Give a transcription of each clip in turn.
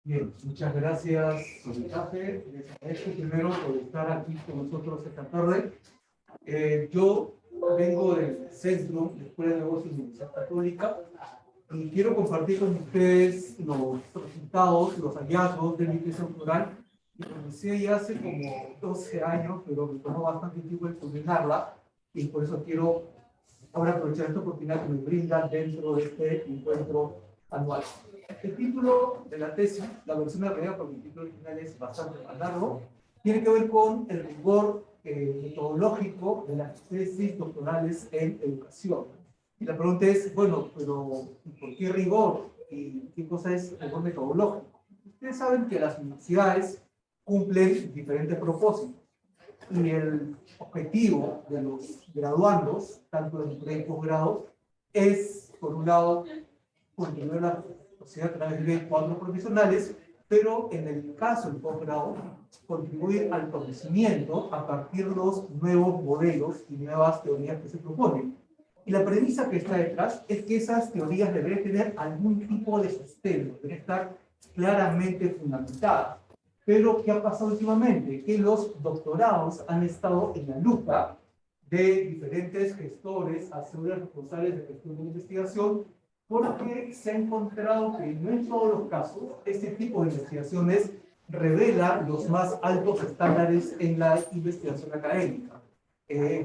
Bien, muchas gracias por el café. Les agradezco primero por estar aquí con nosotros esta tarde. Yo vengo del Centro de Escuela de Negocios de la Universidad Católica y quiero compartir con ustedes los resultados, los hallazgos de mi tesis doctoral. Y comencé ya hace como 12 años, pero me tomó bastante tiempo en culminarla y por eso quiero ahora aprovechar esta oportunidad que me brinda dentro de este encuentro anual. El título de la tesis, la versión abreviada porque el título original es bastante más largo, tiene que ver con el rigor metodológico de las tesis doctorales en educación. Y la pregunta es, bueno, pero ¿por qué rigor? ¿Y qué cosa es rigor metodológico? Ustedes saben que las universidades cumplen diferentes propósitos y el objetivo de los graduandos, tanto de pre y posgrado, es, por un lado, contribuir a la sociedad a través de cuadros profesionales, pero en el caso del posgrado, contribuir al conocimiento a partir de los nuevos modelos y nuevas teorías que se proponen. Y la premisa que está detrás es que esas teorías deberían tener algún tipo de sustento, deben estar claramente fundamentadas. Pero, ¿qué ha pasado últimamente? Que los doctorados han estado en la lupa de diferentes gestores, asesores responsables de gestión de investigación, porque se ha encontrado que no en todos los casos este tipo de investigaciones revela los más altos estándares en la investigación académica.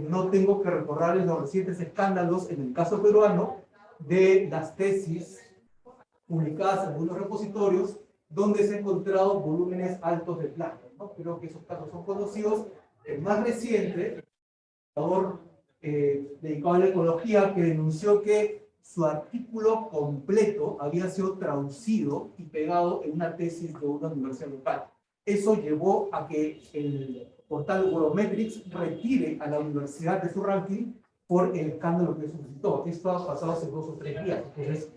No tengo que recordarles los recientes escándalos en el caso peruano de las tesis publicadas en algunos repositorios donde se han encontrado volúmenes altos de plagio, ¿no? Creo que esos casos son conocidos. El más reciente, un dedicado a la ecología, que denunció que su artículo completo había sido traducido y pegado en una tesis de una universidad local. Eso llevó a que el portal Worometrics retire a la universidad de su ranking por el escándalo que suscitó. Esto ha pasado hace 2 o 3 días. Entonces,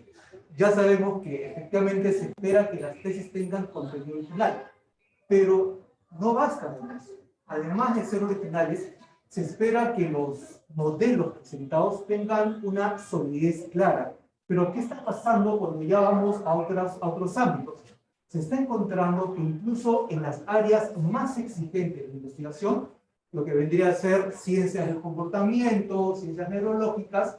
ya sabemos que efectivamente se espera que las tesis tengan contenido original, pero no basta con eso. Además de ser originales, se espera que los modelos presentados tengan una solidez clara. Pero ¿qué está pasando cuando ya vamos a otros ámbitos? Se está encontrando que incluso en las áreas más exigentes de investigación, lo que vendría a ser ciencias del comportamiento, ciencias neurológicas,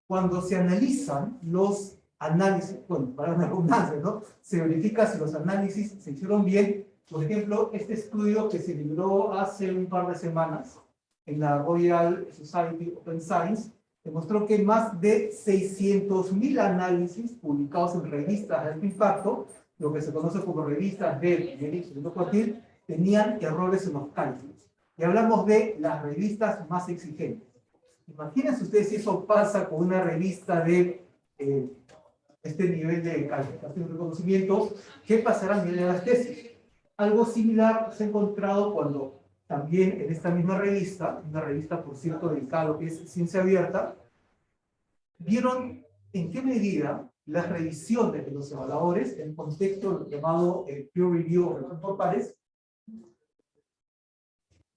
cuando se analizan los análisis, bueno, para la redundancia, ¿no? Se verifica si los análisis se hicieron bien. Por ejemplo, este estudio que se libró hace un par de semanas en la Royal Society of Science demostró que más de 600.000 análisis publicados en revistas de alto impacto, lo que se conoce como revistas de primer y segundo cuartil, tenían errores en los cálculos. Y hablamos de las revistas más exigentes. Imagínense ustedes si eso pasa con una revista de este nivel de calificación y reconocimiento, ¿qué pasará a nivel de las tesis? Algo similar se ha encontrado cuando también en esta misma revista, una revista por cierto dedicada a lo que es ciencia abierta, vieron en qué medida las revisiones de los evaluadores, en contexto llamado peer review o revisión por pares,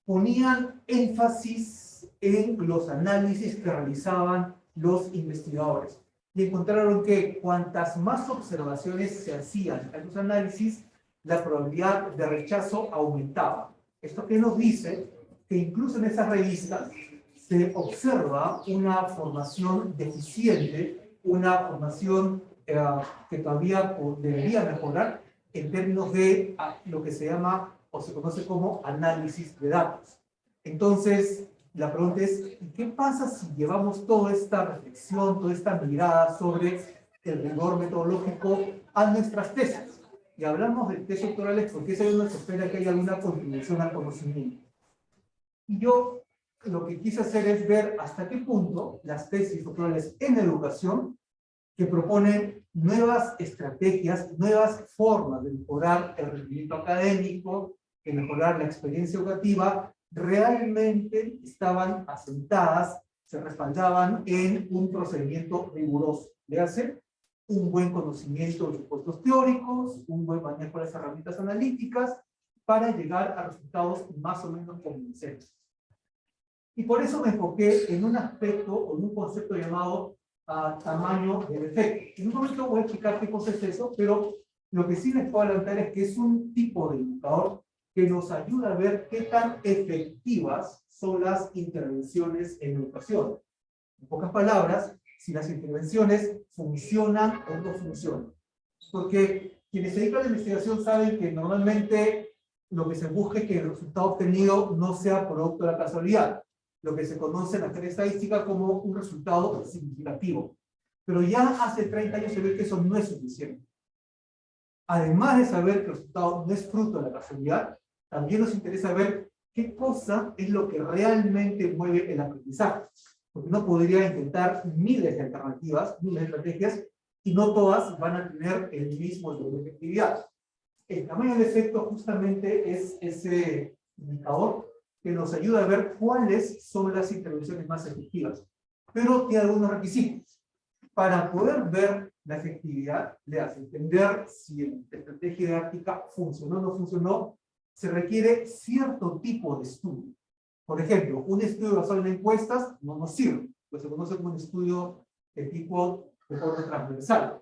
ponían énfasis en los análisis que realizaban los investigadores. Y encontraron que cuantas más observaciones se hacían en los análisis, la probabilidad de rechazo aumentaba. ¿Esto qué nos dice? Que incluso en esas revistas se observa una formación deficiente, una formación que todavía debería mejorar en términos de lo que se llama o se conoce como análisis de datos. Entonces, la pregunta es, ¿qué pasa si llevamos toda esta reflexión, toda esta mirada sobre el rigor metodológico a nuestras tesis? Y hablamos de tesis doctorales porque es ahí donde se espera que haya alguna contribución al conocimiento. Y yo lo que quise hacer es ver hasta qué punto las tesis doctorales en educación, que proponen nuevas estrategias, nuevas formas de mejorar el rendimiento académico, de mejorar la experiencia educativa, realmente estaban asentadas, se respaldaban en un procedimiento riguroso. Léase, un buen conocimiento de los supuestos teóricos, un buen manejo de las herramientas analíticas, para llegar a resultados más o menos convincentes. Y por eso me enfoqué en un aspecto o en un concepto llamado tamaño del efecto. En un momento voy a explicar qué cosa es eso, pero Lo que sí les puedo adelantar es que es un tipo de indicador que nos ayuda a ver qué tan efectivas son las intervenciones en educación. En pocas palabras, si las intervenciones funcionan o no funcionan. Porque quienes se dedican a la investigación saben que normalmente lo que se busca es que el resultado obtenido no sea producto de la casualidad, lo que se conoce en la teoría estadística como un resultado significativo. Pero ya hace 30 años se ve que eso no es suficiente. Además de saber que el resultado no es fruto de la casualidad, también nos interesa ver qué cosa es lo que realmente mueve el aprendizaje. Porque uno podría intentar miles de alternativas, miles de estrategias, y no todas van a tener el mismo nivel de efectividad. El tamaño del efecto justamente es ese indicador que nos ayuda a ver cuáles son las intervenciones más efectivas. Pero tiene algunos requisitos. Para poder ver la efectividad, le hace entender si la estrategia didáctica funcionó o no funcionó, se requiere cierto tipo de estudio. Por ejemplo, un estudio basado en encuestas no nos sirve, pues se conoce como un estudio de tipo de corte transversal.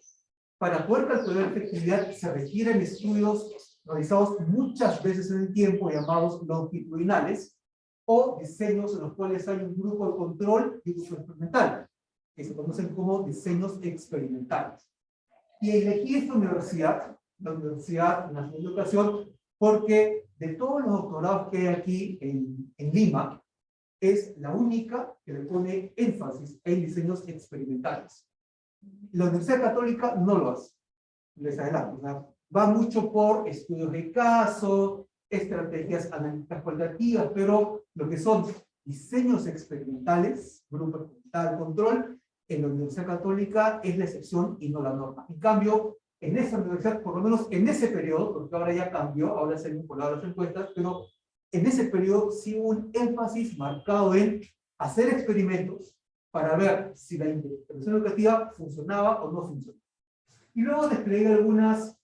Para poder calcular la efectividad se requieren estudios realizados muchas veces en el tiempo, llamados longitudinales, o diseños en los cuales hay un grupo de control y un grupo experimental, que se conocen como diseños experimentales. Y elegí esta universidad, la Universidad Nacional de Educación, porque de todos los doctorados que hay aquí en Lima, es la única que le pone énfasis en diseños experimentales. La Universidad Católica no lo hace, les adelanto. O sea, va mucho por estudios de caso, estrategias analíticas cualitativas, pero lo que son diseños experimentales, grupo experimental, control, en la Universidad Católica es la excepción y no la norma. En cambio, en esa universidad, por lo menos en ese periodo, porque ahora ya cambió, ahora se han vinculado las encuestas, pero en ese periodo sí hubo un énfasis marcado en hacer experimentos para ver si la intervención educativa funcionaba o no funcionaba. Y luego desplegué algunas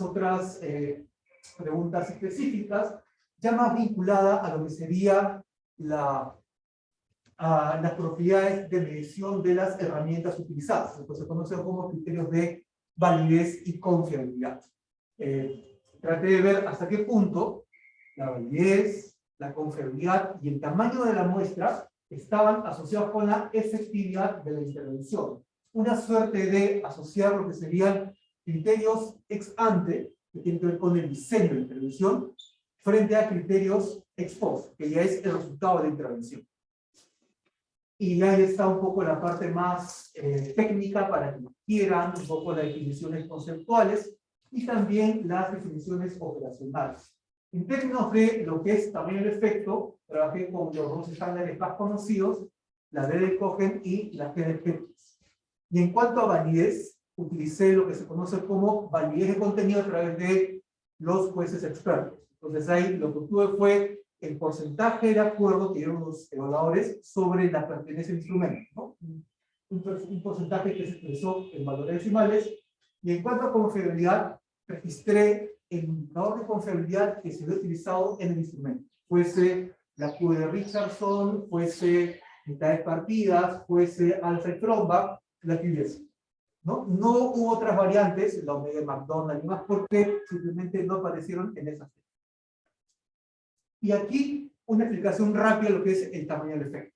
otras preguntas específicas, ya más vinculadas a lo que sería las propiedades de medición de las herramientas utilizadas, lo que se conoce como criterios de validez y confiabilidad. Traté de ver hasta qué punto la validez, la confiabilidad y el tamaño de la muestra estaban asociados con la efectividad de la intervención. Una suerte de asociar lo que serían criterios ex ante, que tienen que ver con el diseño de la intervención, frente a criterios ex post, que ya es el resultado de la intervención. Y ahí está un poco la parte más técnica para que quieran, un poco las definiciones conceptuales y también las definiciones operacionales. En términos de lo que es tamaño del efecto, trabajé con los dos estándares más conocidos, la de Cohen y la G de Pettis. Y en cuanto a validez, utilicé lo que se conoce como validez de contenido a través de los jueces expertos. Entonces ahí lo que obtuve fue el porcentaje de acuerdo que dieron los evaluadores sobre la pertenencia al instrumento, ¿no? Un porcentaje que se expresó en valores decimales. Y en cuanto a confiabilidad, registré el indicador de confiabilidad que se había utilizado en el instrumento. Fuese la Q de Richardson, fuese mitad de partidas, fuese alfa y tromba, la que hubiese. ¿No? No hubo otras variantes, la omega de McDonald y más, porque simplemente no aparecieron en esas. Y aquí una explicación rápida de lo que es el tamaño del efecto.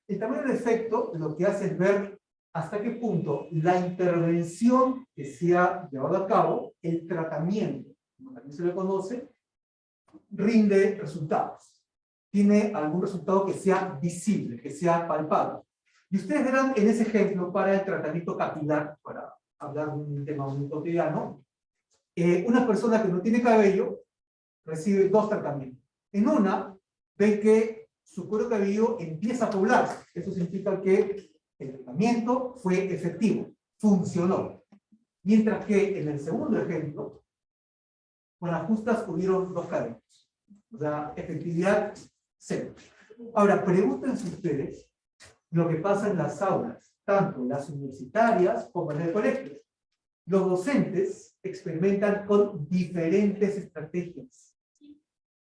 El tamaño del efecto lo que hace es ver hasta qué punto la intervención que se ha llevado a cabo, el tratamiento, como también se le conoce, rinde resultados. Tiene algún resultado que sea visible, que sea palpable. Y ustedes verán en ese ejemplo para el tratamiento capilar, para hablar de un tema muy cotidiano, una persona que no tiene cabello recibe dos tratamientos. En una, ven que su cuero cabelludo empieza a poblarse. Eso significa que el tratamiento fue efectivo, funcionó. Mientras que en el segundo ejemplo, con las justas hubieron dos cabellos. O sea, efectividad cero. Ahora, pregúntense ustedes lo que pasa en las aulas, tanto las universitarias como en el colegio. Los docentes experimentan con diferentes estrategias.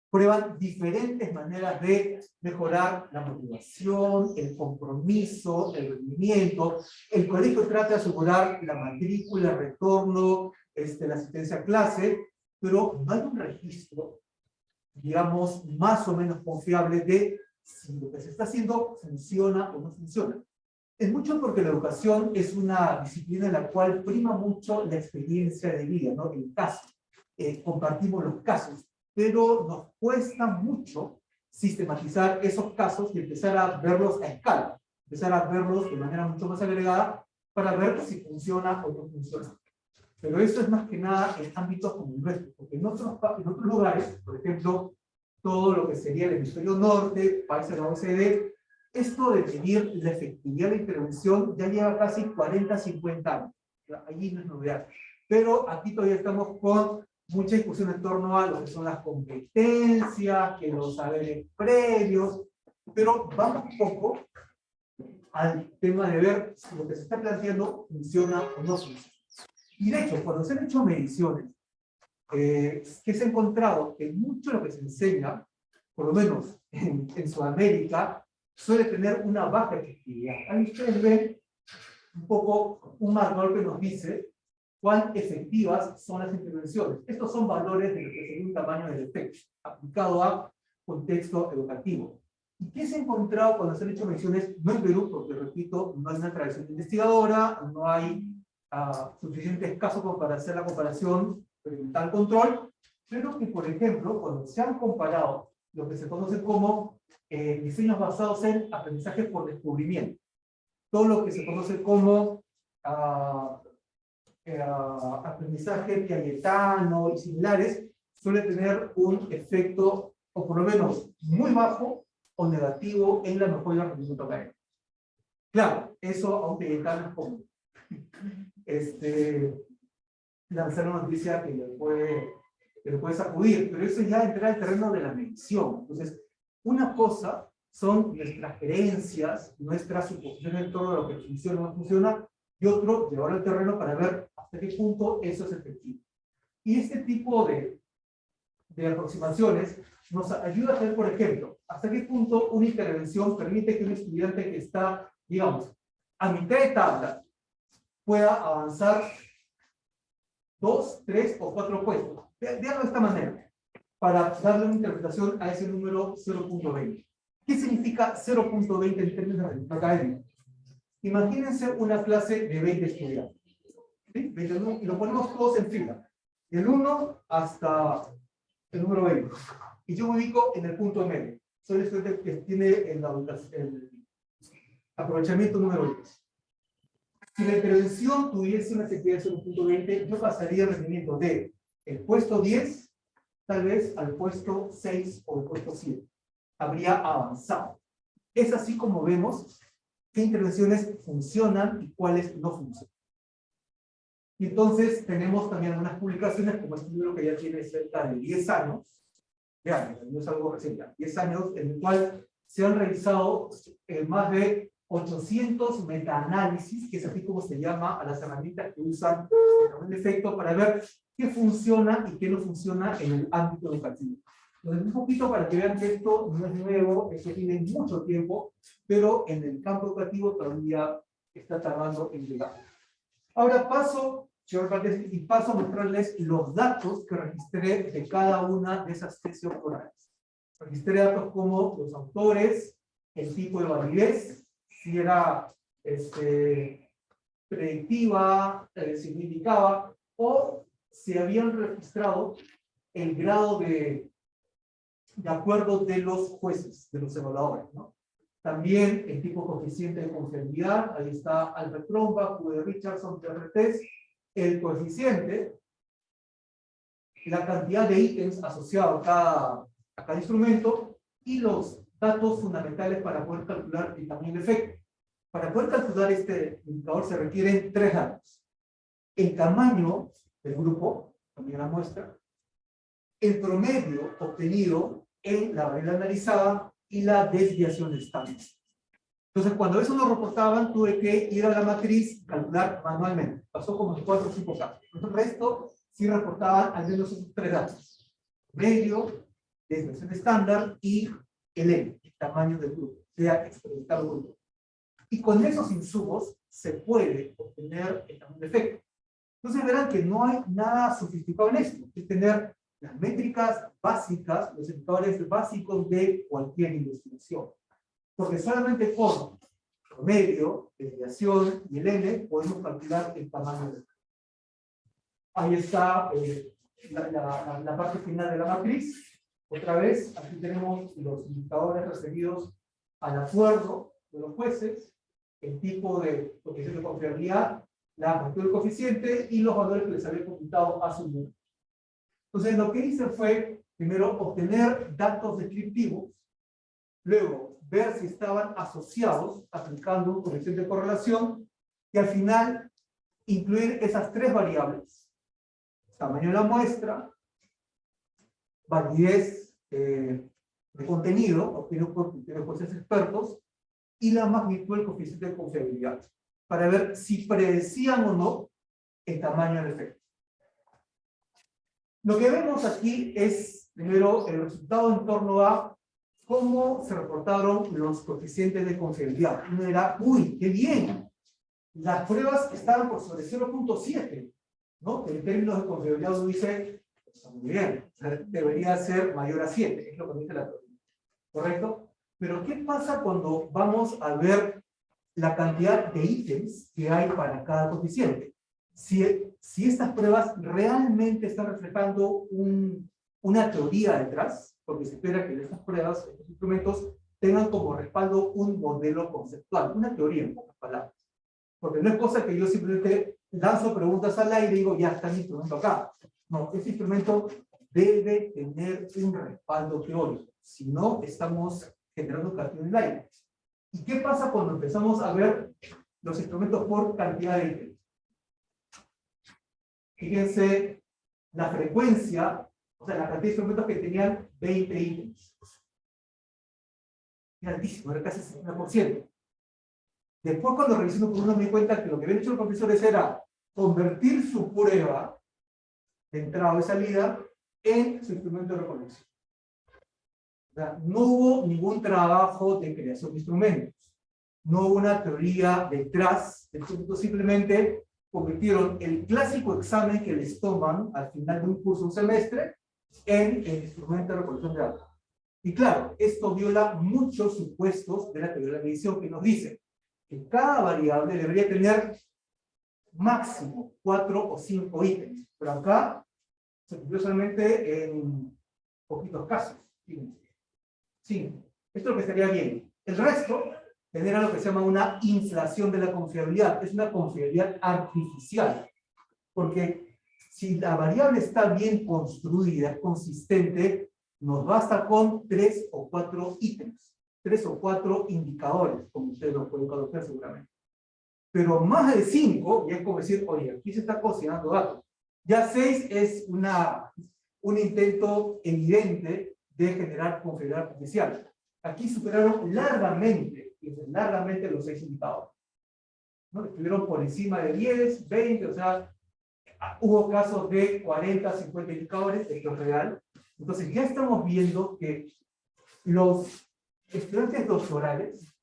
prueban diferentes maneras de mejorar la motivación, el compromiso, el rendimiento. El colegio trata de asegurar la matrícula, el retorno, la asistencia a clase, pero no hay un registro, digamos, más o menos confiable de si lo que se está haciendo funciona o no funciona. Es mucho porque la educación es una disciplina en la cual prima mucho la experiencia de vida, ¿no? El caso. Compartimos los casos, pero nos cuesta mucho sistematizar esos casos y empezar a verlos a escala, empezar a verlos de manera mucho más agregada para ver si funciona o no funciona. Pero eso es más que nada en ámbitos como el nuestro, porque en otros lugares, por ejemplo, todo lo que sería el hemisferio norte, países de la OCDE, esto de medir la efectividad de la intervención ya lleva casi 40, 50 años. Allí no es novedad. Pero aquí todavía estamos con mucha discusión en torno a lo que son las competencias, que los saberes previos, pero vamos un poco al tema de ver si lo que se está planteando funciona o no funciona. Y de hecho, cuando se han hecho mediciones, que se ha encontrado que mucho de lo que se enseña, por lo menos en Sudamérica, suele tener una baja efectividad. Ahí ustedes ven un poco un marcador que nos dice cuán efectivas son las intervenciones. Estos son valores de lo que sería un tamaño del efecto, aplicado a contexto educativo. ¿Y qué se ha encontrado cuando se han hecho mediciones? No en Perú, porque repito, no hay una tradición investigadora, no hay suficientes casos como para hacer la comparación experimental control, pero que, por ejemplo, cuando se han comparado lo que se conoce como diseños basados en aprendizaje por descubrimiento, todo lo que se conoce como aprendizaje piagetano y similares, suele tener un efecto, o por lo menos muy bajo o negativo en la mejora del rendimiento académico. Claro, eso a un piagetano es como lanzar una noticia que le puede sacudir, pero eso ya entra al terreno de la medición. Entonces, una cosa son nuestras creencias, nuestras suposiciones en torno a lo que funciona o no funciona, y otro, llevar al terreno para ver hasta qué punto eso es efectivo. Y este tipo de aproximaciones nos ayuda a ver, por ejemplo, hasta qué punto una intervención permite que un estudiante que está, digamos, a mitad de tabla pueda avanzar 2, 3 o 4 puestos. Veanlo de esta manera, para darle una interpretación a ese número 0.20. ¿Qué significa 0.20 en términos académicos? Imagínense una clase de 20 estudiantes. ¿Sí? 21, y lo ponemos todos en fila. Del 1 hasta el número 20. Y yo me ubico en el punto medio. Soy el estudiante que tiene el aprovechamiento número 20. Si la intervención tuviese una efectividad de 0.20, yo pasaría el rendimiento de el puesto 10, tal vez al puesto 6 o el puesto 7. Habría avanzado. Es así como vemos qué intervenciones funcionan y cuáles no funcionan. Y entonces tenemos también algunas publicaciones, como este libro que ya tiene cerca de 10 años, vean, no es algo reciente, 10 años, en el cual se han realizado más de 800 metaanálisis, que es así como se llama a las herramientas que usan el efecto para ver qué funciona y qué no funciona en el ámbito educativo. Entonces, un poquito para que vean que esto no es nuevo, esto tiene mucho tiempo, pero en el campo educativo todavía está tardando en llegar. Ahora paso a mostrarles los datos que registré de cada una de esas tesis doctorales. Registré datos como los autores, el tipo de validez, si era predictiva, significaba, o si habían registrado el grado de acuerdo de los jueces, de los evaluadores, ¿no? También el tipo coeficiente de confiabilidad, ahí está Albert Tromba, Q de Richardson, TRTs, el coeficiente, la cantidad de ítems asociados a cada instrumento y los datos fundamentales para poder calcular el tamaño del efecto. Para poder calcular este indicador se requieren 3 datos. El tamaño del grupo, también la muestra, el promedio obtenido en la variable analizada y la desviación estándar. Entonces, cuando eso lo reportaban, tuve que ir a la matriz y calcular manualmente. Pasó como en 4 o 5 casos. El resto sí reportaban al menos esos 3 datos. Medio, desviación estándar y el N, el tamaño del grupo, sea experimental o grupo. Y con esos insumos se puede obtener el tamaño de efecto. Entonces verán que no hay nada sofisticado en esto, es tener las métricas básicas, los indicadores básicos de cualquier investigación. Porque solamente con promedio, desviación y el N podemos calcular el tamaño de efecto. Ahí está la parte final de la matriz. Otra vez, aquí tenemos los indicadores referidos al acuerdo de los jueces, el tipo de coeficiente de confiabilidad, la magnitud del coeficiente y los valores que les había computado hace un momento. Entonces, lo que hice fue, primero, obtener datos descriptivos, luego, ver si estaban asociados, aplicando un coeficiente de correlación, y al final, incluir esas tres variables: tamaño de la muestra, validez de contenido, obtenido por criterios de jueces expertos, y la magnitud del coeficiente de confiabilidad, para ver si predecían o no el tamaño del efecto. Lo que vemos aquí es, primero, el resultado en torno a cómo se reportaron los coeficientes de confiabilidad. Uno era, uy, qué bien, las pruebas estaban por sobre 0.7, ¿no? En términos de confiabilidad uno dice, está muy bien, debería ser mayor a 7, es lo que dice la teoría, ¿correcto? Pero ¿qué pasa cuando vamos a ver la cantidad de ítems que hay para cada coeficiente? Si estas pruebas realmente están reflejando una teoría detrás, porque se espera que estas pruebas, estos instrumentos, tengan como respaldo un modelo conceptual, una teoría en pocas palabras. Porque no es cosa que yo simplemente lanzo preguntas al aire y digo, ya está el instrumento acá. No, ese instrumento debe tener un respaldo teórico. Si no, estamos generando cartón en el aire. ¿Y qué pasa cuando empezamos a ver los instrumentos por cantidad de ítems? Fíjense la frecuencia, o sea, la cantidad de instrumentos que tenían 20 ítems. Era altísimo, era casi 60%. Después, cuando revisé uno por uno, me di cuenta que lo que habían hecho los profesores era convertir su prueba de entrada y salida en su instrumento de recolección. O sea, no hubo ningún trabajo de creación de instrumentos. No hubo una teoría detrás del instrumento, simplemente convirtieron el clásico examen que les toman al final de un curso, un semestre, en el instrumento de recolección de datos. Y claro, esto viola muchos supuestos de la teoría de la medición que nos dicen que cada variable debería tener máximo 4 o 5 ítems. Pero acá se cumplió solamente en poquitos casos. Sí, esto es lo que estaría bien. El resto genera lo que se llama una inflación de la confiabilidad. Es una confiabilidad artificial. Porque si la variable está bien construida, consistente, nos basta con 3 o 4 ítems, 3 o 4 indicadores, como ustedes lo pueden conocer seguramente. Pero más de 5, ya es como decir, oye, aquí se está cocinando datos. Ya 6 es un intento evidente de generar confiabilidad artificial. Aquí superaron largamente los 6 indicadores. ¿No? Estuvieron por encima de 10, 20, o sea, hubo casos de 40, 50 indicadores, esto es real. Entonces ya estamos viendo que los estudiantes doctorales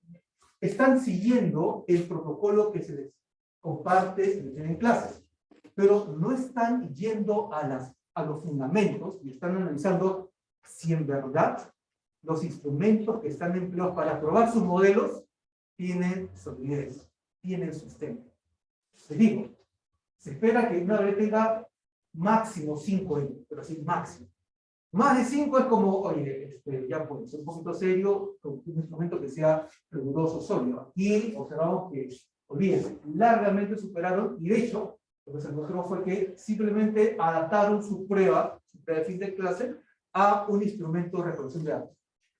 están siguiendo el protocolo que se les comparte en clases, pero no están yendo a los fundamentos y están analizando si en verdad los instrumentos que están empleados para probar sus modelos tienen solidez, tienen sustento. Les digo, se espera que una vez tenga máximo 5 euros, pero así máximo. Más de 5 es como, oye, ya puede ser un poquito serio, con un instrumento que sea riguroso, sólido. Aquí observamos que, olvídense, largamente superaron, y de hecho, lo que se mostró fue que simplemente adaptaron su prueba de fin de clase, a un instrumento de recolección de datos,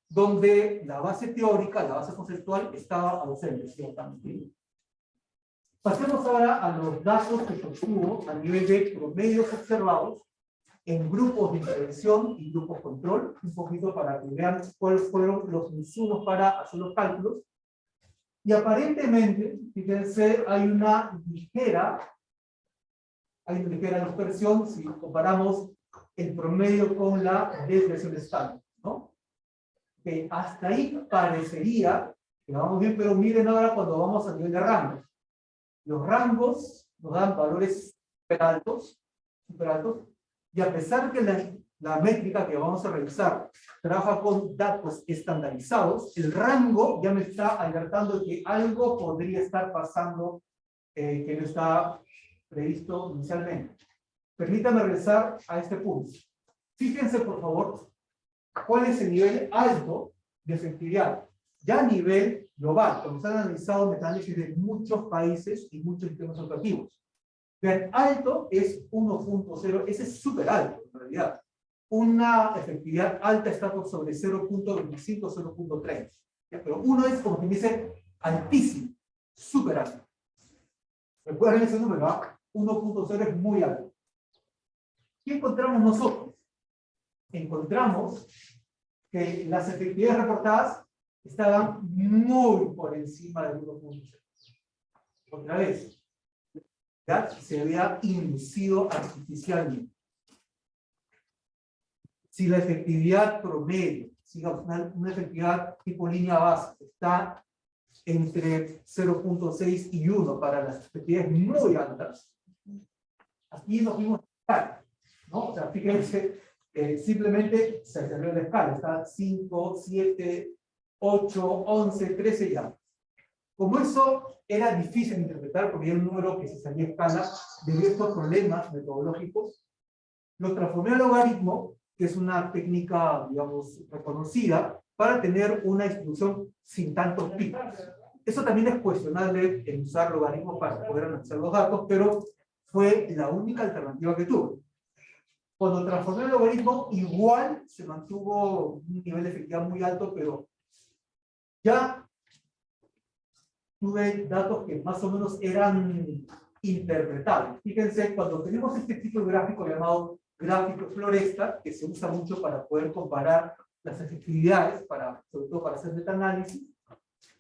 donde la base teórica, la base conceptual, estaba ausente, ciertamente. Pasemos ahora a los datos que se obtuvo a nivel de promedios observados en grupos de intervención y grupos control, un poquito para que vean cuáles fueron los insumos para hacer los cálculos. Y aparentemente, fíjense, hay una ligera dispersión si comparamos el promedio con la desviación estándar. que hasta ahí parecería que vamos bien, pero miren ahora cuando vamos a nivel de rangos. Los rangos nos dan valores super altos, y a pesar que la métrica que vamos a revisar trabaja con datos estandarizados, el rango ya me está alertando de que algo podría estar pasando que no está previsto inicialmente. Permítame regresar a este punto. Fíjense, por favor, cuál es el nivel alto de efectividad. Ya a nivel global, cuando se han analizado metaanálisis de muchos países y muchos sistemas educativos. Vean, alto es 1.0, ese es súper alto en realidad. Una efectividad alta está por sobre 0.25, 0.3. Pero uno es como que dice altísimo, súper alto. Recuerden ese número, ¿eh? 1.0 es muy alto. ¿Qué encontramos nosotros? Encontramos que las efectividades reportadas estaban muy por encima del 1.0. Otra vez, ya se había inducido artificialmente. Si la efectividad promedio, sigamos, una efectividad tipo línea base, está entre 0.6 y 1 para las efectividades muy altas, aquí nos vimos escala, ¿no? O sea, fíjense, simplemente se aceleró la escala, está 5, 7, 8, 11, 13 ya. Como eso era difícil de interpretar, porque era un número que se salía a escala, debido a estos problemas metodológicos, lo transformé a logaritmo, que es una técnica, digamos, reconocida, para tener una distribución sin tantos picos. Eso también es cuestionable en usar logaritmos para poder analizar los datos, pero fue la única alternativa que tuve. Cuando transformé el logaritmo, igual se mantuvo un nivel de efectividad muy alto, pero ya tuve datos que más o menos eran interpretables. Fíjense, cuando tenemos este tipo de gráfico llamado gráfico Floresta, que se usa mucho para poder comparar las efectividades, sobre todo para hacer metaanálisis,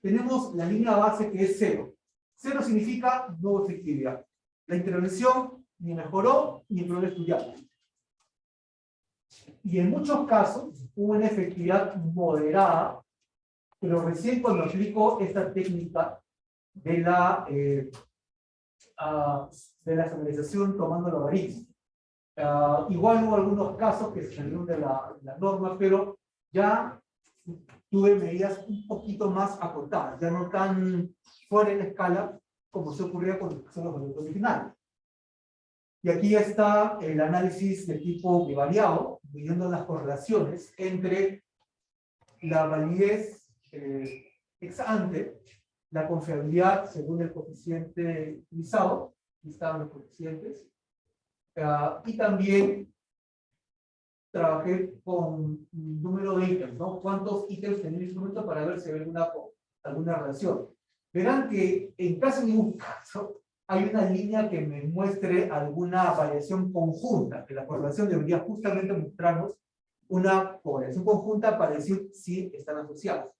tenemos la línea base que es 0. 0 significa no hubo efectividad. La intervención ni mejoró ni empeoró el estudiante. Y en muchos casos hubo una efectividad moderada, pero recién cuando aplico esta técnica de la estandarización tomando logaritmos. Igual hubo algunos casos que se salieron de la norma, pero ya tuve medidas un poquito más acotadas, ya no tan fuera de la escala como se ocurría con los valores originales. Y aquí ya está el análisis de tipo bivariado, midiendo las correlaciones entre la validez ex ante, la confiabilidad según el coeficiente utilizado, aquí estaban los coeficientes, y también trabajé con un número de ítems, ¿no? ¿Cuántos ítems tenía el instrumento para ver si hay alguna relación? Verán que en casi ningún caso hay una línea que me muestre alguna variación conjunta, que la correlación debería justamente mostrarnos una correlación conjunta para decir si están asociados.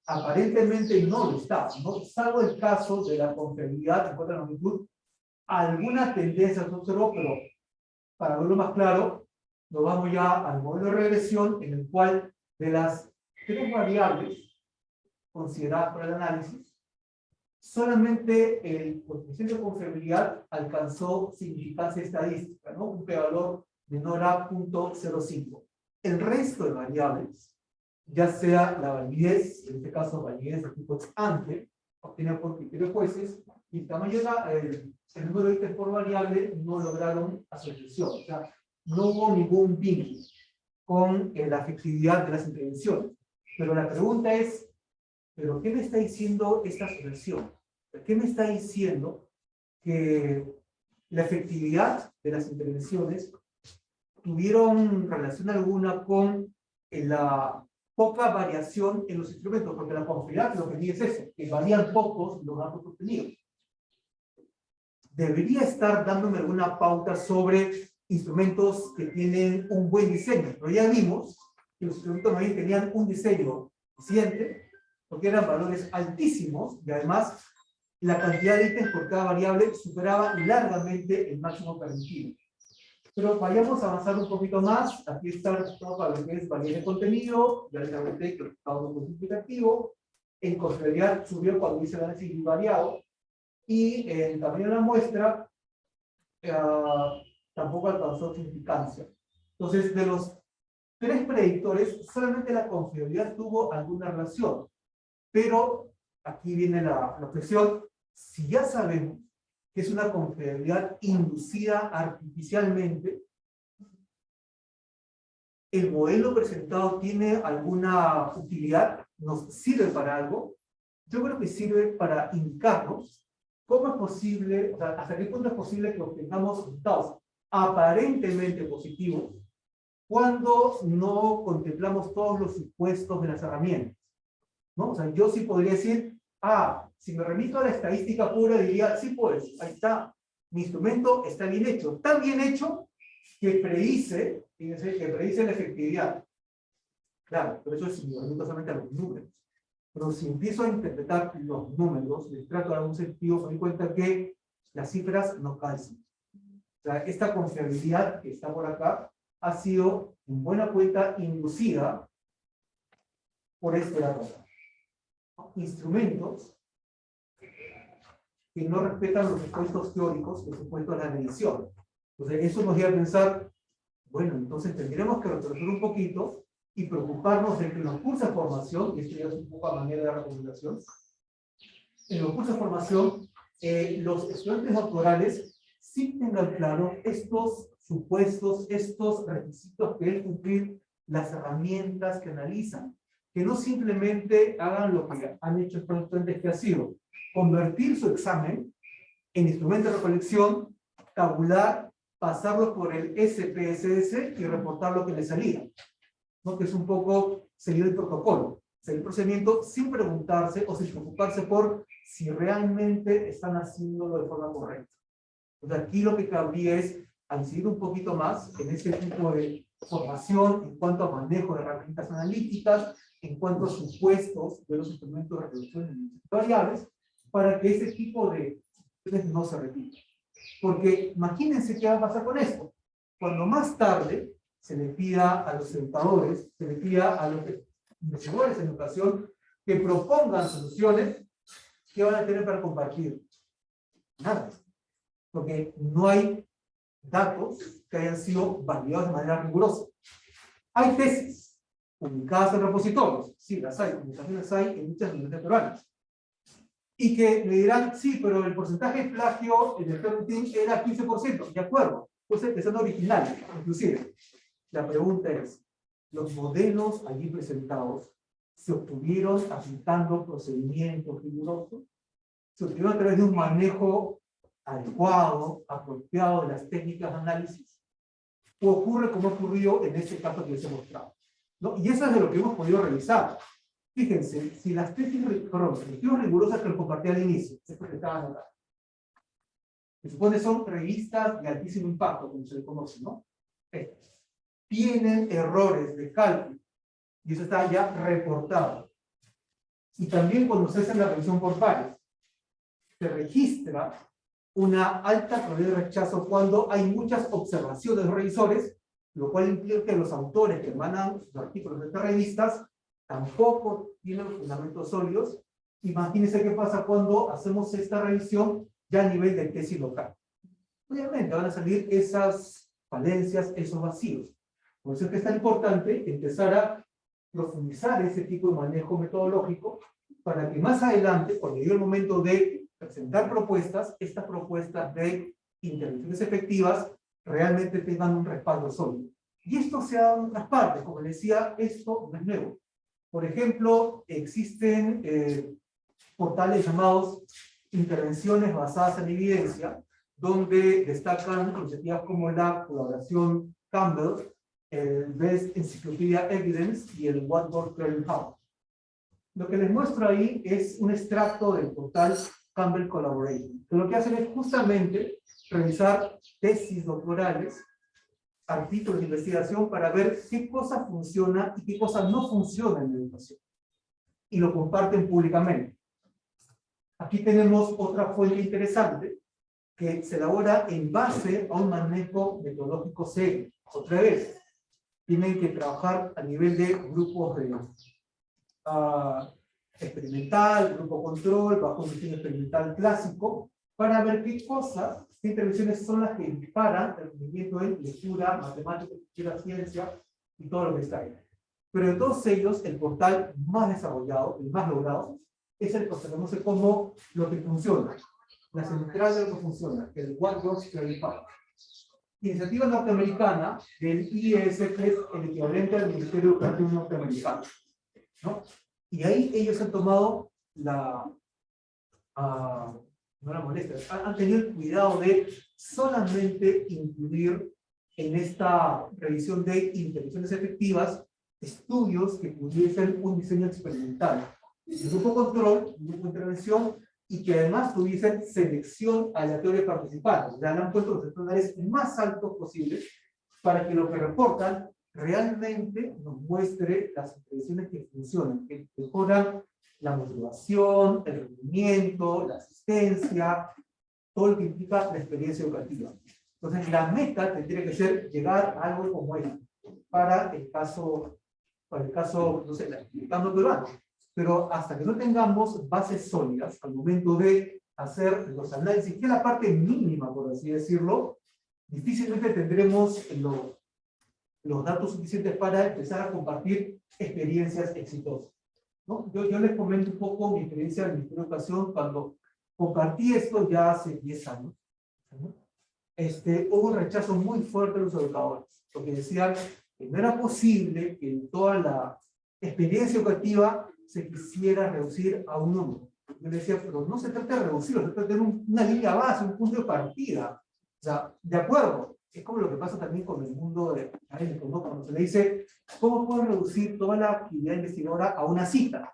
Aparentemente no lo está, ¿no? Salvo el caso de la confiabilidad en contra de longitud, alguna tendencia se observó, pero para verlo más claro, nos vamos ya al modelo de regresión, en el cual de las 3 variables consideradas por el análisis, solamente el coeficiente de confiabilidad alcanzó significancia estadística, ¿no? Un p-valor menor a 0.05. El resto de variables, ya sea la validez, en este caso validez de tipo ex ante, obtenida por criterio de jueces, y el tamaño el número de ítems por variable no lograron asociación. O sea, no hubo ningún vínculo con la efectividad de las intervenciones. Pero la pregunta es, ¿pero qué me está diciendo esta asociación? ¿Qué me está diciendo que la efectividad de las intervenciones tuvieron relación alguna con la poca variación en los instrumentos? Porque la confiabilidad lo que dice es eso, que varían pocos los datos obtenidos. Debería estar dándome alguna pauta sobre instrumentos que tienen un buen diseño, pero ya vimos que los instrumentos ahí tenían un diseño eficiente, porque eran valores altísimos, y además la cantidad de ítems por cada variable superaba largamente el máximo permitido. Pero vayamos a avanzar un poquito más. Aquí está el resultado para lo que es validez de contenido. Ya les comenté que el resultado no fue significativo. En confiabilidad subió cuando hice el análisis variado. Y en tamaño de la muestra tampoco alcanzó significancia. Entonces, de los 3 predictores, solamente la confiabilidad tuvo alguna relación. Pero aquí viene la objeción. Si ya sabemos que es una confiabilidad inducida artificialmente, ¿el modelo presentado tiene alguna utilidad? ¿Nos sirve para algo? Yo creo que sirve para indicarnos cómo es posible, o sea, hasta qué punto es posible que obtengamos resultados aparentemente positivos cuando no contemplamos todos los supuestos de las herramientas, ¿no? O sea, yo sí podría decir, si me remito a la estadística pura, diría, sí, pues, ahí está, mi instrumento está bien hecho, tan bien hecho que predice, fíjense, que predice la efectividad. Claro, pero eso es si me remito solamente a los números. Pero si empiezo a interpretar los números, les trato de algún sentido, me doy cuenta que las cifras no calzan. O sea, esta confiabilidad que está por acá ha sido, en buena cuenta, inducida por este lado. Instrumentos que no respetan los supuestos teóricos, los supuestos de la medición. Entonces, eso nos lleva a pensar, bueno, entonces tendremos que retroceder un poquito y preocuparnos de que en los cursos de formación, y esto ya es un poco a manera de recomendación, en los cursos de formación, los estudiantes doctorales sí tengan claro estos supuestos, estos requisitos que deben cumplir las herramientas que analizan, que no simplemente hagan lo que han hecho estos estudiantes, que ha sido convertir su examen en instrumento de recolección, tabular, pasarlo por el SPSS y reportar lo que le salía, ¿no? Que es un poco seguir el protocolo, seguir el procedimiento sin preguntarse o sin preocuparse por si realmente están haciéndolo de forma correcta. Entonces aquí lo que cabría es incidir un poquito más en este tipo de formación en cuanto a manejo de herramientas analíticas, en cuanto a supuestos de los instrumentos de reducción de variables, para que ese tipo de cuestiones no se repita. Porque imagínense qué va a pasar con esto. Cuando más tarde se le pida a los educadores, se le pida a los investigadores en educación que propongan soluciones, ¿qué van a tener para compartir? Nada. Porque no hay datos que hayan sido validados de manera rigurosa. Hay tesis publicadas en repositorios, sí, las hay, también las hay en muchas universidades peruanas. Y que le dirán, sí, pero el porcentaje de plagio en el Team era 15%, de acuerdo, pues que son originales, inclusive. La pregunta es, ¿los modelos allí presentados se obtuvieron aplicando procedimientos rigurosos? ¿Se obtuvieron a través de un manejo adecuado, apropiado de las técnicas de análisis? ¿O ocurre como ocurrió en este caso que les he mostrado? ¿No? Y eso es de lo que hemos podido revisar. Fíjense, si las tesis rigurosas que lo compartí al inicio, estas que estaban acá, se supone son revistas de altísimo impacto, como se le conoce, ¿no? Tienen errores de cálculo, y eso está ya reportado. Y también cuando se hace la revisión por pares, se registra una alta probabilidad de rechazo cuando hay muchas observaciones de revisores, lo cual implica que los autores que mandan sus artículos de estas revistas tampoco tienen fundamentos sólidos. Imagínense qué pasa cuando hacemos esta revisión ya a nivel de tesis local. Obviamente van a salir esas falencias, esos vacíos. Por eso es que es tan importante empezar a profundizar ese tipo de manejo metodológico para que más adelante, cuando llegue el momento de presentar propuestas, estas propuestas de intervenciones efectivas realmente tengan un respaldo sólido. Y esto se da en otras partes, como les decía, esto no es nuevo. Por ejemplo, existen portales llamados intervenciones basadas en evidencia, donde destacan iniciativas como la colaboración Campbell, el Best Encyclopedia Evidence y el Whiteboard Clearinghouse. Lo que les muestro ahí es un extracto del portal Campbell Collaboration, que lo que hacen es justamente revisar tesis doctorales, artículos de investigación para ver qué cosa funciona y qué cosa no funciona en la educación. Y lo comparten públicamente. Aquí tenemos otra fuente interesante, que se elabora en base a un manejo metodológico serio. Otra vez, tienen que trabajar a nivel de grupos de experimental, grupo control, bajo un diseño experimental clásico, para ver qué cosas, qué intervenciones son las que disparan el rendimiento en lectura, matemática, escritura, ciencia y todo lo que está ahí. Pero de todos ellos, el portal más desarrollado, el más logrado, es el que se conoce como lo que funciona, la central de lo que funciona, el What Works Verify. Iniciativa norteamericana del IES, que es el equivalente al Ministerio Educativo norteamericano, ¿no? Y ahí ellos han tomado no la molestia, han tenido el cuidado de solamente incluir en esta revisión de intervenciones efectivas estudios que pudiesen un diseño experimental, un grupo control, un grupo de intervención, y que además tuviesen selección aleatoria de participantes. Ya le han puesto los estándares más altos posibles para que lo que reportan realmente nos muestre las intervenciones que funcionan, que mejoran la motivación, el rendimiento, la asistencia, todo lo que implica la experiencia educativa. Entonces, la meta tendría que ser llegar a algo como esto, para el caso, no sé, el campo peruano. Pero hasta que no tengamos bases sólidas al momento de hacer los análisis, que es la parte mínima, por así decirlo, difícilmente tendremos los datos suficientes para empezar a compartir experiencias exitosas, ¿no? Yo les comento un poco mi experiencia en el Ministerio de Educación cuando compartí esto ya hace 10 años, ¿no? Hubo un rechazo muy fuerte de los educadores, porque decían que no era posible que en toda la experiencia educativa se quisiera reducir a un número. Yo le decía, pero no se trata de reducirlo, se trata de tener una línea base, un punto de partida. O sea, de acuerdo, es como lo que pasa también con el mundo académico, ¿no? Cuando se le dice, ¿cómo puedo reducir toda la actividad investigadora a una cita?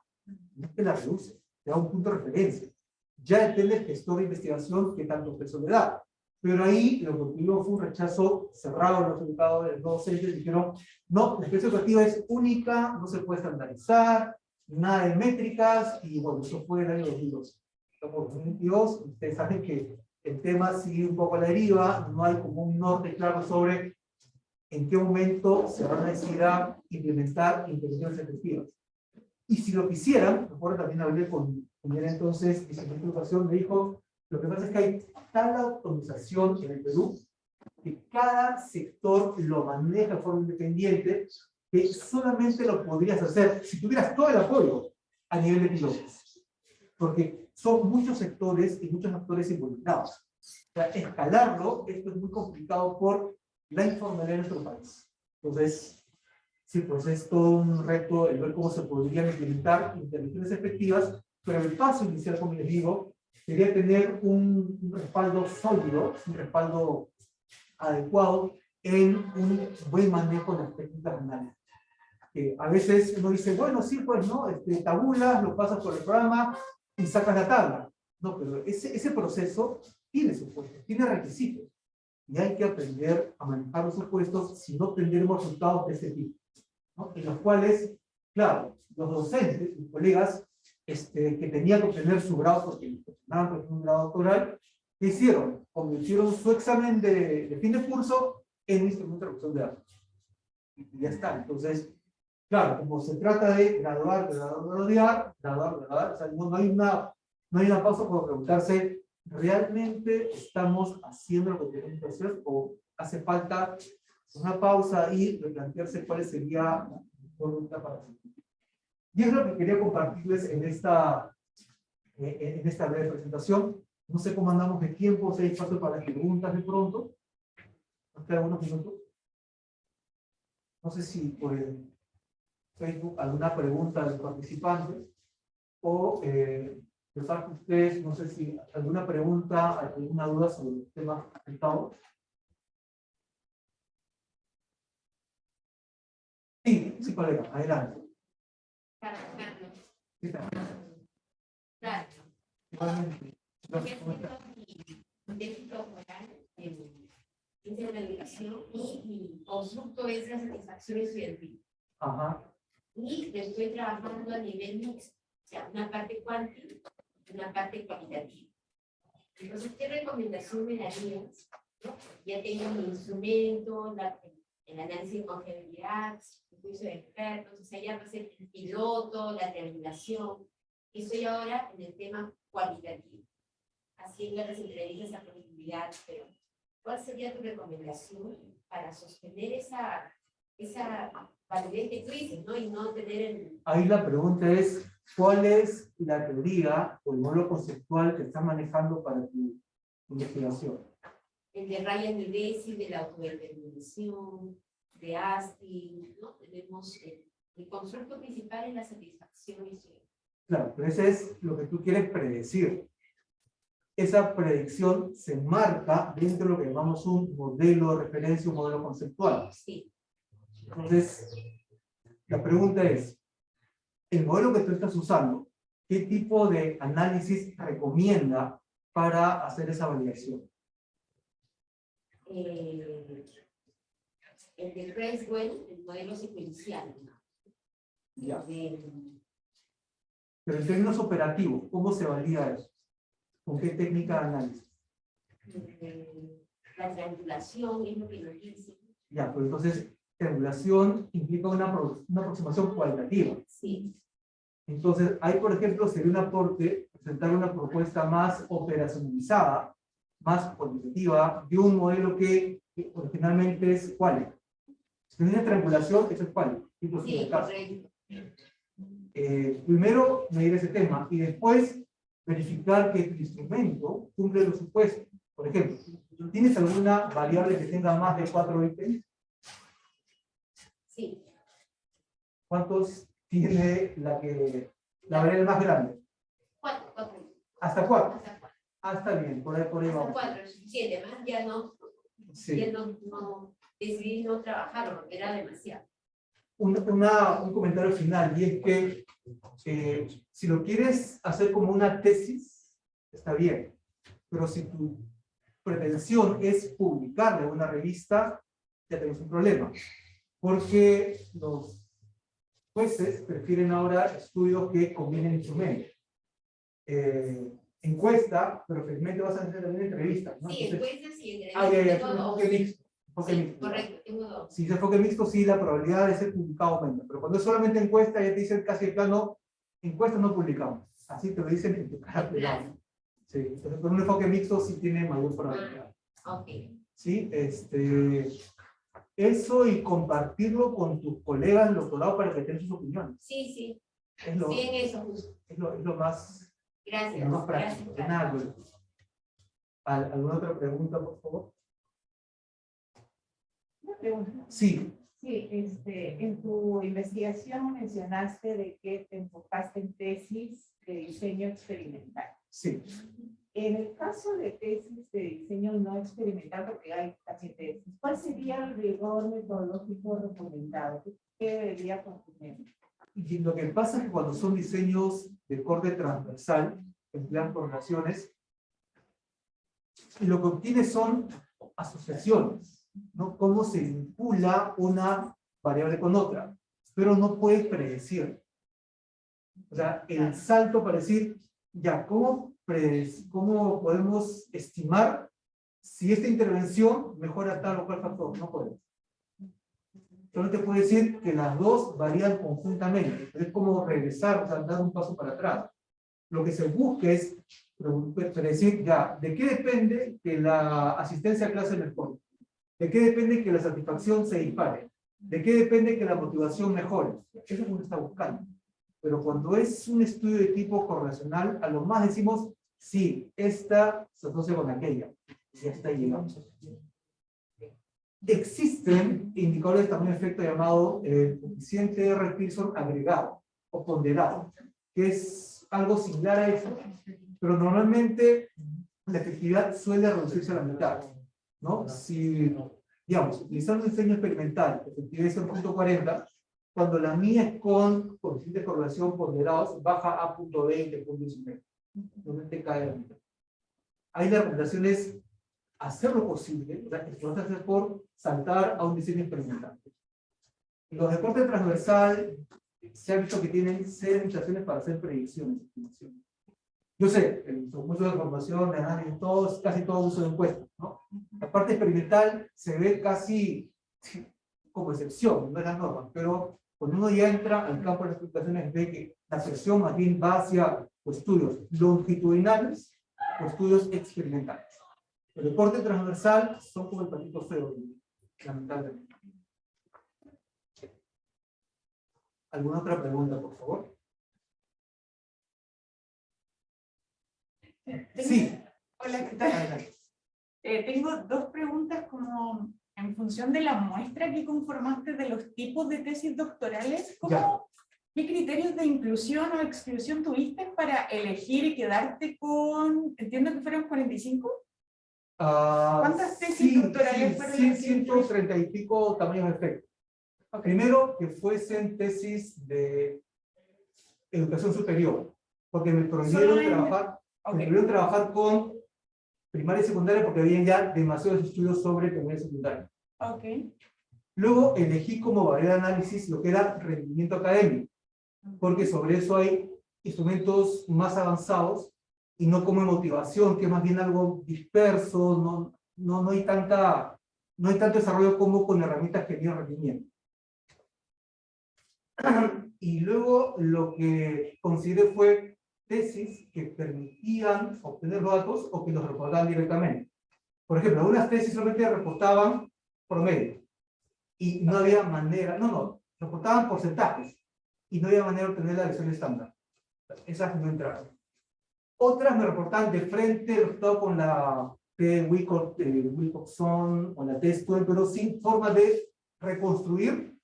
No es que la reduce, te da un punto de referencia. Ya depende del gestor de investigación que tanto peso le da. Pero ahí lo que tuvimos fue un rechazo cerrado. Los educadores, los docentes dijeron, no, la experiencia educativa es única, no se puede estandarizar, nada de métricas, y bueno, eso fue el año 2012. Estamos en 2022, ustedes saben que el tema sigue un poco a la deriva, no hay como un norte claro sobre en qué momento se van a decidir a implementar intervenciones efectivas. Y si lo quisieran, recuerdo también hablé con él entonces, viceministro de Educación, me dijo, lo que pasa es que hay tal automatización en el Perú, que cada sector lo maneja de forma independiente, que solamente lo podrías hacer si tuvieras todo el apoyo a nivel de pilotos. Porque son muchos sectores y muchos actores involucrados. O sea, escalarlo, esto es muy complicado por la informalidad de nuestro país. Entonces, sí, pues es todo un reto el ver cómo se podrían implementar intervenciones efectivas, pero el paso inicial, como les digo, sería tener un respaldo sólido, un respaldo adecuado en un buen manejo de las técnicas analíticas. A veces uno dice, bueno, sí, pues no, tabulas, lo pasas por el programa y sacas la tabla. No, pero ese proceso tiene supuestos, tiene requisitos. Y hay que aprender a manejar los supuestos si no tendremos resultados de este tipo, ¿no? En los cuales, claro, los docentes, mis colegas, que tenían que obtener su grado, porque funcionaban por un grado doctoral, ¿qué hicieron? Convirtieron su examen de fin de curso en instrumento de reducción de datos. Y ya está. Entonces, claro, como se trata de graduar, o sea, no hay una pausa por preguntarse, ¿realmente estamos haciendo lo que tenemos que hacer o hace falta una pausa y replantearse cuál sería la mejor ruta para hacerlo? Y es lo que quería compartirles en esta breve presentación. No sé cómo andamos de tiempo, si hay espacio para las preguntas de pronto. Nos quedan unos minutos. No sé si por el Facebook alguna pregunta de los participantes o de parte de ustedes, no sé si alguna pregunta, alguna duda sobre el tema afectado. Sí, sí, colega, adelante. Sí, Claro. igualmente. Mi déficit moral es de la educación y mi constructo es la satisfacción estudiantil. Ajá. Y estoy trabajando a nivel mixto, o sea, una parte cuantitativa y una parte cualitativa. Entonces, ¿qué recomendación me darías? ¿No? Ya tengo mi instrumento, el análisis de confiabilidad, el juicio de expertos, o sea, ya va a ser el piloto, la triangulación. Y estoy ahora en el tema cualitativo, haciendo las entrevistas a productividad, pero ¿cuál sería tu recomendación para sostener esa validez que tú dices, ¿no? Y no tener el... Ahí la pregunta es, ¿cuál es la teoría o el modelo conceptual que estás manejando para tu investigación? El de Ryan Hidesi, de la autodeterminación, de Asti, ¿no? Tenemos el constructo principal es la satisfacción y su... Claro, pero ese es lo que tú quieres predecir. Esa predicción se marca dentro de lo que llamamos un modelo de referencia, un modelo conceptual. Sí. Entonces, la pregunta es, el modelo que tú estás usando, ¿qué tipo de análisis recomienda para hacer esa validación? El de Creswell, el modelo secuencial. Ya. Pero en términos operativos, ¿cómo se valida eso? ¿Con qué técnica de análisis? La triangulación es lo que nos dice. Ya, pues entonces, triangulación implica una aproximación cualitativa. Sí. Entonces, ahí, por ejemplo, sería un aporte presentar una propuesta más operacionalizada, más cuantitativa, de un modelo que originalmente es cuál. Si tiene una triangulación, eso es cuál. Sí, correcto. Primero, medir ese tema y después verificar que tu instrumento cumple los supuestos. Por ejemplo, ¿tienes alguna variable que tenga más de 4 ítems? Sí. ¿Cuántos tiene la variable más grande? 4. ¿Hasta 4? Hasta 4. Ah, está bien, por ahí vamos. Hasta 4, 7 más, ya no. Sí. Ya no decidí no trabajarlo porque era demasiado. Un comentario final, y es que si lo quieres hacer como una tesis, está bien, pero si tu pretensión es publicarla en una revista, ya tenemos un problema, porque los jueces prefieren ahora estudios que combinen instrumentos. Encuesta, pero felizmente vas a hacer también entrevistas, ¿no? Sí, encuestas y entrevistas. Ah, ya, tengo dos. enfoque mixto. Sí, Mixto, correcto, tengo dos. Si es enfoque mixto, sí, la probabilidad de ser publicado aumenta. Pero cuando es solamente encuesta, ya te dicen casi de plano, encuesta no publicamos. Así te lo dicen en tu cara privada. Sí, entonces con un enfoque mixto sí tiene mayor probabilidad. Ok. Sí, eso y compartirlo con tus colegas del doctorado para que tengan sus opiniones. Sí, sí. Es lo, Sí, en eso justo. es lo más, Gracias. lo más práctico. Gracias. Nada, bueno. ¿Alguna otra pregunta, por favor? Una pregunta. Sí. Sí, en tu investigación mencionaste de que te enfocaste en tesis de diseño experimental. Sí. En el caso de tesis de diseño no experimental, porque hay también tesis, ¿cuál sería el rigor metodológico recomendado? ¿Qué debería contener? Y lo que pasa es que cuando son diseños de corte transversal, emplean correlaciones, lo que obtienes son asociaciones, ¿no? Cómo se vincula una variable con otra, pero no puedes predecir. O sea, el salto para decir, ya, ¿cómo podemos estimar si esta intervención mejora tal o cual factor? No podemos. Solo te puedo decir que las dos varían conjuntamente, pero es como regresar, o sea, dar un paso para atrás. Lo que se busca es predecir ya, ¿de qué depende que la asistencia a clase mejore? ¿De qué depende que la satisfacción se dispare? ¿De qué depende que la motivación mejore? Eso es lo que uno está buscando. Pero cuando es un estudio de tipo correlacional, a lo más decimos, sí, esta se asocia con aquella. Y hasta ahí llegamos. Existen indicadores de tamaño de efecto llamado coeficiente R. Pearson agregado o ponderado, que es algo similar a eso, pero normalmente la efectividad suele reducirse a la mitad, ¿no? Si, digamos, utilizando un diseño experimental, efectividad es 0.40, cuando la mía es con coeficiente de correlación ponderados, baja a 0.20, 0.19, normalmente cae a la mitad. Ahí la recomendación es hacer lo posible, o sea, esforzarse por saltar a un diseño experimental. Los de corte transversal se ha visto que tienen 6 limitaciones para hacer predicciones. Yo sé, el mucho de formación, de análisis, casi todo uso de encuestas, ¿no? La parte experimental se ve casi como excepción, no es la norma, pero cuando uno ya entra al campo de las explicaciones ve que la sección más bien va hacia estudios longitudinales o estudios experimentales. El reporte transversal son como el patito feo, lamentablemente. ¿Alguna otra pregunta, por favor? Sí. Hola, ¿qué tal? Adelante. Tengo dos preguntas como en función de la muestra que conformaste de los tipos de tesis doctorales. ¿Qué criterios de inclusión o exclusión tuviste para elegir y quedarte con, entiendo que fueron 45? ¿Cuántas tesis doctorales fueron? Sí, 130 y pico tamaños de efecto. Okay. Primero, que fuesen tesis de educación superior, porque me prohibieron trabajar con primaria y secundaria porque había ya demasiados estudios sobre primaria y secundaria. Okay. Luego elegí como variedad de análisis lo que era rendimiento académico, porque sobre eso hay instrumentos más avanzados y no como motivación, que es más bien algo disperso, no hay tanto desarrollo como con herramientas que tienen rendimiento. Y luego lo que consideré fue tesis que permitían obtener los datos o que los reportaban directamente. Por ejemplo, algunas tesis solamente reportaban promedio y no había manera, reportaban porcentajes y no había manera de obtener la versión estándar. Esas no entraron. Otras me reportaban de frente el resultado con la Wilcoxon o la T-Student, pero sin forma de reconstruir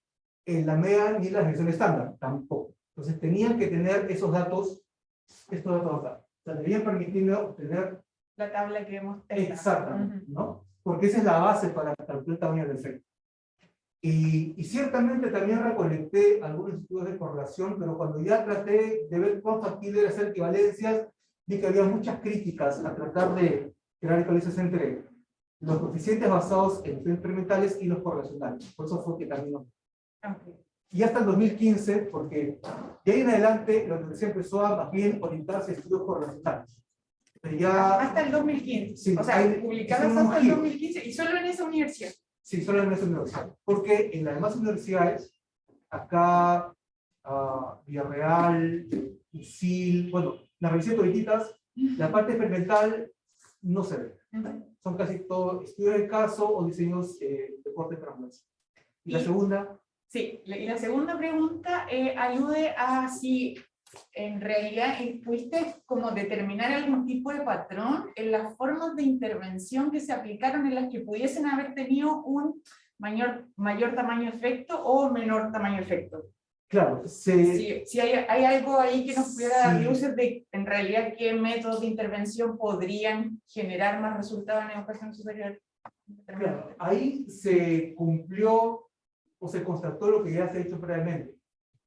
la media ni la versión estándar, tampoco. Entonces tenían que tener estos datos acá. O sea, debían permitirme obtener la tabla que hemos tenido. Exactamente, ¿no? Porque esa es la base para calcular el tamaño del efecto. Y ciertamente también recolecté algunos estudios de correlación, pero cuando ya traté de ver cuán factible era hacer equivalencias, vi que había muchas críticas a tratar de crear equivalencias entre los coeficientes basados en estudios experimentales y los correlacionales. Por eso fue que también no. Okay. Y hasta el 2015, porque de ahí en adelante la universidad empezó a más bien orientarse a estudios correlacionales. Hasta el 2015. Sí, o sea, publicadas hasta el 2015 y solo en esa universidad. Sí, solo en esa universidad. Porque en las demás universidades, acá, Villarreal, UCIL, bueno, las revistas todititas, la parte experimental no se ve. Son casi todo estudios de caso o diseños de corte transversal. ¿Y la segunda? Sí, y la segunda pregunta alude a si en realidad pudiste como determinar algún tipo de patrón en las formas de intervención que se aplicaron en las que pudiesen haber tenido un mayor tamaño efecto o menor tamaño efecto. Claro, si hay algo ahí que nos pudiera dar luces de en realidad qué métodos de intervención podrían generar más resultados en educación superior. Claro, ahí se cumplió o se constató lo que ya se ha hecho previamente.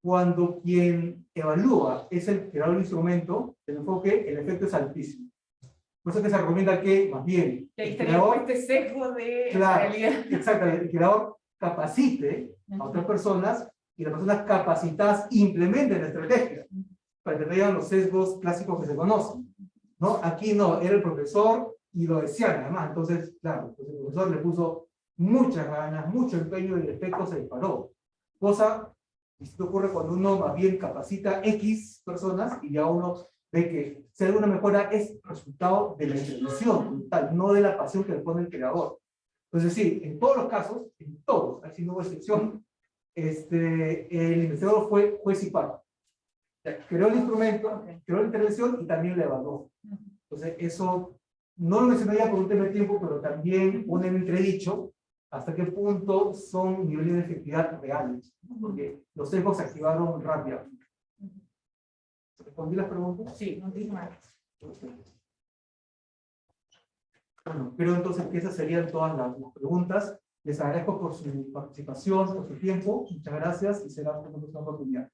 Cuando quien evalúa es el creador del instrumento, el enfoque, el efecto es altísimo. Por eso que se recomienda que, más bien, el creador, este sesgo de realidad. Exacto, el creador capacite a otras personas y las personas capacitadas implementen la estrategia para que vean los sesgos clásicos que se conocen. ¿No? Aquí no, era el profesor y lo decían además. Entonces, claro, pues el profesor le puso muchas ganas, mucho empeño y el efecto se disparó. Cosa que esto ocurre cuando uno más bien capacita X personas y ya uno ve que si hay alguna mejora es resultado de la intervención, tal, no de la pasión que le pone el creador. Entonces sí, en todos los casos, en todos, así no hubo excepción, el investigador fue juez y parte. Creó el instrumento, creó la intervención y también la evaluó. Entonces eso no lo mencioné ya por un tema de tiempo, pero también pone en entredicho hasta qué punto son niveles de efectividad reales, porque los sesgos se activaron rápidamente. ¿Respondí las preguntas? Sí, muchísimas gracias. Bueno, creo entonces que esas serían todas las preguntas. Les agradezco por su participación, por su tiempo. Muchas gracias y será una próxima oportunidad.